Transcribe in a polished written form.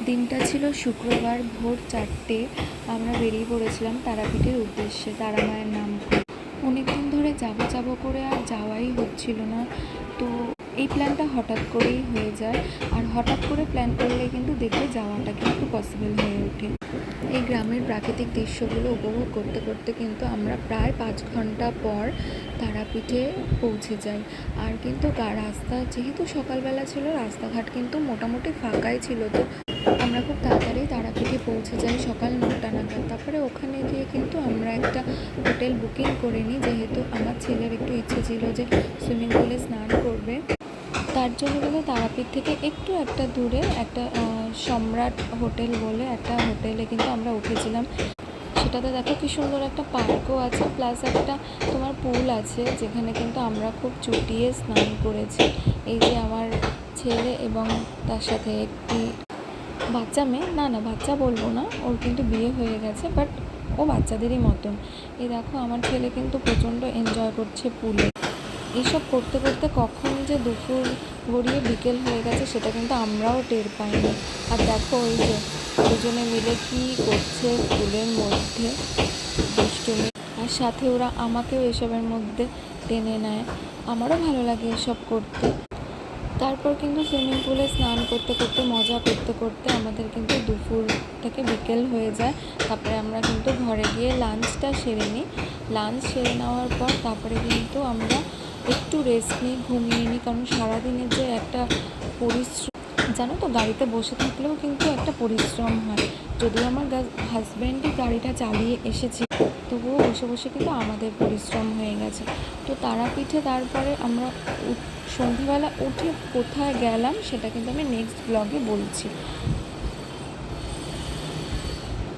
দিনটা ছিল শুক্রবার ভোর 4টে। আমরা বেরিয়ে পড়েছিলাম তারাপীঠের উদ্দেশ্যে, তারা মায়ের নাম করে। অনেকদিন ধরে যাব করে আর যাওয়াই হচ্ছিল না, তো এই প্ল্যানটা হঠাৎ করেই হয়ে যায়। আর হঠাৎ করে প্ল্যান করলে কিন্তু দেখবে যাওয়াটা কিন্তু পসিবল হয়ে ওঠে। এই গ্রামের প্রাকৃতিক দৃশ্যগুলো উপভোগ করতে করতে কিন্তু আমরা প্রায় 5 ঘন্টা পর তারাপীঠে পৌঁছে যাই। আর কিন্তু রাস্তা যেহেতু সকালবেলা ছিল, রাস্তাঘাট কিন্তু মোটামুটি ফাঁকাই ছিল, তো আমরা খুব তাড়াতাড়ি তারাপীঠে পৌঁছে যাই সকাল 9টা নাগাদ। তারপরে ওখানে গিয়ে কিন্তু আমরা একটা হোটেল বুকিং করে নিই, যেহেতু আমার ছেলের একটু ইচ্ছে ছিল যে সুইমিং পুলে স্নান করবে। তার জন্য কিন্তু তারাপীঠ থেকে একটু একটা দূরে একটা সম্রাট হোটেল বলে একটা হোটেলে কিন্তু আমরা উঠেছিলাম। সেটাতে দেখো কি সুন্দর একটা পার্কও আছে, প্লাস একটা তোমার পুল আছে, যেখানে কিন্তু আমরা খুব চুটিয়ে স্নান করেছি। এই যে আমার ছেলে এবং তার সাথে একটি বাচ্চা মেয়ে, না বাচ্চা বলবো না, ওর কিন্তু বিয়ে হয়ে গেছে, বাট ও বাচ্চাদেরই মতন। এই দেখো আমার ছেলে কিন্তু প্রচণ্ড এনজয় করছে পুলে। এইসব করতে করতে কখন যে দুপুর গড়িয়ে বিকেল হয়ে গেছে সেটা কিন্তু আমরাও টের পাইনি। আর দেখো ওই যে দুজনে মিলে কী করছে পুলের মধ্যে, দুষ্টুমি। আর সাথে ওরা আমাকেও এসবের মধ্যে টেনে নেয়, আমারও ভালো লাগে এসব করতে। তারপর কিন্তু সুইমিং পুলে স্নান করতে করতে মজা করতে করতে আমাদের কিন্তু দুপুর থেকে বিকেল হয়ে যায়। তারপরে আমরা কিন্তু ঘরে গিয়ে লাঞ্চটা সেরে নিই। লাঞ্চ সেরে নেওয়ার পর তারপরে কিন্তু আমরা একটু রেস্ট নিই, ঘুমিয়ে নিই, কারণ সারাদিনের যে একটা পরিশ্রম, জানো তো গাড়িতে বসে থাকলেও কিন্তু একটা পরিশ্রম হয়। যদিও আমার হাজব্যান্ডই গাড়িটা চালিয়ে এসেছি, তবুও বসে বসে কিন্তু আমাদের পরিশ্রম হয়ে গেছে। তো তারাপীঠে তারপরে আমরা সন্ধ্যেবেলা উঠে কোথায় গেলাম সেটা কিন্তু আমি নেক্সট ব্লগে বলছি।